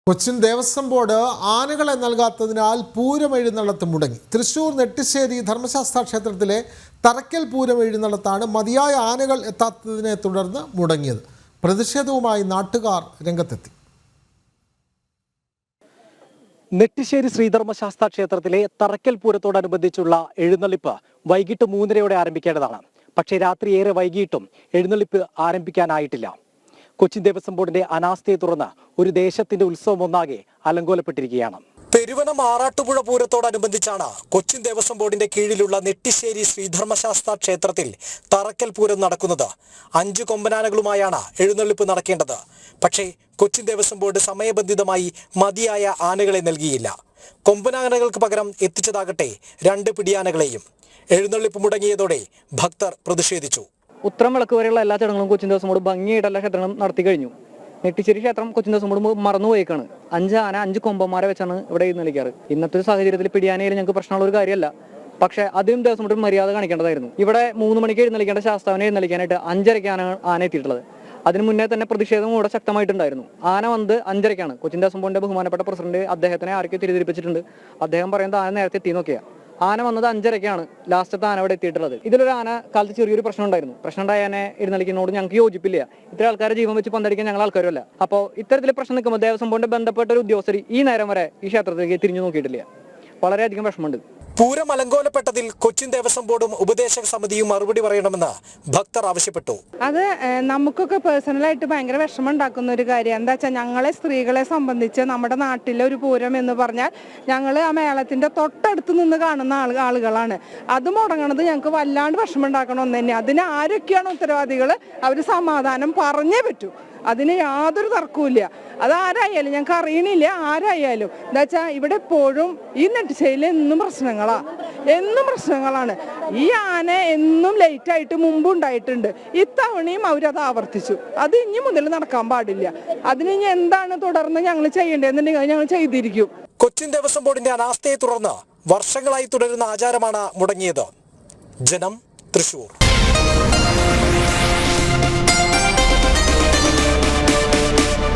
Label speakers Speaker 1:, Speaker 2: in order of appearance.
Speaker 1: Cochin Devaswom board ആനകളെ നൽകാത്തതിനാൽ പൂരം എഴുന്നള്ളത്ത് മുടങ്ങി. തൃശൂർ നെട്ടിശ്ശേരി ധർമ്മശാസ്ത്ര ക്ഷേത്രത്തിലെ തറയ്ക്കൽ പൂരം എഴുന്നള്ളത്താണ് മതിയായ ആനകൾ എത്താത്തതിനെ തുടർന്ന് മുടങ്ങിയത്. പ്രതിഷേധവുമായി നാട്ടുകാർ രംഗത്തെത്തി.
Speaker 2: നെട്ടിശ്ശേരി ശ്രീധർമ്മശാസ്ത്ര ക്ഷേത്രത്തിലെ തറയ്ക്കൽ പൂരത്തോടനുബന്ധിച്ചുള്ള എഴുന്നള്ളിപ്പ് വൈകിട്ട് 3:30 ആരംഭിക്കേണ്ടതാണ്. പക്ഷേ രാത്രി ഏറെ വൈകിട്ടും എഴുന്നള്ളിപ്പ് ആരംഭിക്കാനായിട്ടില്ല. കൊച്ചിൻ ദേവസ്വം ബോർഡിന്റെ അനാസ്ഥയെ തുടർന്ന് ഒരു ദേശത്തിന്റെ ഉത്സവം ഒന്നാകെ അലങ്കോലപ്പെട്ടിരിക്കുകയാണ്. പെരുവനം ആറാട്ടുപുഴ പൂരത്തോടനുബന്ധിച്ചാണ് കൊച്ചിൻ ദേവസ്വം ബോർഡിന്റെ കീഴിലുള്ള നെട്ടിശ്ശേരി ശ്രീധർമ്മശാസ്ത്ര ക്ഷേത്രത്തിൽ തറയ്ക്കൽ പൂരം നടക്കുന്നത്. 5 കൊമ്പനാനകളുമായാണ് എഴുന്നള്ളിപ്പ് നടക്കേണ്ടത്. പക്ഷേ കൊച്ചിൻ ദേവസ്വം ബോർഡ് സമയബന്ധിതമായി മതിയായ ആനകളെ നൽകിയില്ല. കൊമ്പനാനകൾക്ക് പകരം എത്തിച്ചതാകട്ടെ 2 പിടിയാനകളെയും. എഴുന്നള്ളിപ്പ് മുടങ്ങിയതോടെ ഭക്തർ പ്രതിഷേധിച്ചു.
Speaker 3: ഉത്രം വിളക്ക് വരെയുള്ള എല്ലാ ചടങ്ങുകളും കൊച്ചിൻ ദേവസ്വം ബോർഡ് ഭംഗിയായിട്ട് എല്ലാ ക്ഷേത്രങ്ങളും നടത്തി കഴിഞ്ഞു. നെട്ടിശ്ശേരി ക്ഷേത്രം കൊച്ചിൻ ദേവസ്വം ബോർഡ് മറന്നുപോയേക്കാണ്. 5 ആന 5 കൊമ്പന്മാരെ വെച്ചാണ് ഇവിടെ എഴുന്നള്ളിക്കാറ്. ഇന്നത്തെ ഒരു സാഹചര്യത്തിൽ പിടിയാനയിൽ ഞങ്ങൾക്ക് പ്രശ്നമുള്ള ഒരു കാര്യമല്ല. പക്ഷേ ആദ്യം ദേവസ്വം ബോർഡ് മര്യാദ കാണിക്കേണ്ടതായിരുന്നു. ഇവിടെ 3 മണിക്ക് എഴുന്നള്ളിക്കേണ്ട ശാസ്താവിനെ എഴുന്നള്ളിക്കാനായിട്ട് 5:30 ആന എത്തിയിട്ടുള്ളത്. അതിന് മുന്നേ തന്നെ പ്രതിഷേധം കൂടെ ശക്തമായിട്ടുണ്ടായിരുന്നു. ആന വന്നത് 5:30. കൊച്ചിൻ ദേവസ്വം ബോർഡിന്റെ ബഹുമാനപ്പെട്ട പ്രസിഡന്റ് അദ്ദേഹത്തിനെ ആരൊക്കെ തിരിതിരിപ്പിച്ചിട്ടുണ്ട്. അദ്ദേഹം പറയുന്നത് ആന നേരത്തെ എത്തി നോക്കിയാണ്. ആന വന്നത് 5:30. ലാസ്റ്റത്തെ ആന ഇവിടെ എത്തിയിട്ടുള്ളത്. ഇതിലൊരു ആന കാലത്ത് ചെറിയൊരു പ്രശ്നം ഉണ്ടായിരുന്നു. പ്രശ്നം ഉണ്ടായ ആനെ എഴുന്നള്ളിക്കുന്നതോട് ഞങ്ങൾക്ക് യോജിപ്പില്ല. ഇത്ര ആൾക്കാരെ ജീവൻ വെച്ച് പന്തടിക്കാൻ ഞങ്ങൾ ആൾക്കാരല്ല. അപ്പോൾ ഇത്തരത്തിൽ പ്രശ്നം നിൽക്കുമ്പോൾ ദേവസ്വം ബോർഡിന്റെ ബന്ധപ്പെട്ട ഒരു ഉദ്യോഗസ്ഥർ ഈ നേരം വരെ ഈ ക്ഷേത്രത്തിലേക്ക് തിരിഞ്ഞു നോക്കിയിട്ടില്ല. വളരെയധികം വിഷമമുണ്ട്.
Speaker 2: പൂരം അലങ്കോലപ്പെട്ടതിൽ കൊച്ചിൻ ദേവസ്വം ബോർഡും ഉപദേശക സമിതിയും മറുപടി പറയണമെന്ന് ഭക്തർ ആവശ്യപ്പെട്ടു.
Speaker 4: അത് നമുക്കൊക്കെ പേഴ്സണലായിട്ട് ഭയങ്കര വിഷമം ഉണ്ടാക്കുന്ന ഒരു കാര്യം. എന്താ വെച്ചാൽ ഞങ്ങളെ സ്ത്രീകളെ സംബന്ധിച്ച് നമ്മുടെ നാട്ടിലെ ഒരു പൂരം എന്ന് പറഞ്ഞാൽ ഞങ്ങൾ ആ മേളത്തിന്റെ തൊട്ടടുത്ത് നിന്ന് കാണുന്ന ആളുകളാണ്. അത് മുടങ്ങണത് ഞങ്ങൾക്ക് വല്ലാണ്ട് വിഷമം ഉണ്ടാക്കണമെന്ന് തന്നെ. അതിന് ആരൊക്കെയാണ് ഉത്തരവാദികൾ, അവർ സമാധാനം പറഞ്ഞേ പറ്റൂ. അതിന് യാതൊരു തർക്കവുമില്ല. അതാരായാലും ഞങ്ങൾക്ക് അറിയണില്ല. ആരായാലും എന്താ വെച്ചാൽ ഇവിടെ എപ്പോഴും ഈ നെട്ടിശ്ശേരിയിൽ എന്നും പ്രശ്നങ്ങളാണ്. ഈ ആന എന്നും ലേറ്റായിട്ട് മുമ്പ് ഉണ്ടായിട്ടുണ്ട്. ഇത്തവണയും അവരത് ആവർത്തിച്ചു. അത് ഇനി മുതൽ നടക്കാൻ പാടില്ല. അതിന് ഇനി എന്താണ് തുടർന്ന് ഞങ്ങൾ ചെയ്യേണ്ടതെന്നുണ്ടെങ്കിൽ ഞങ്ങൾ ചെയ്തിരിക്കും.
Speaker 2: കൊച്ചിൻ ദേവസ്വം ബോർഡിന്റെ അനാസ്ഥയെ തുടർന്ന് വർഷങ്ങളായി തുടരുന്ന ആചാരമാണ് മുടങ്ങിയത്. ജനം, തൃശൂർ.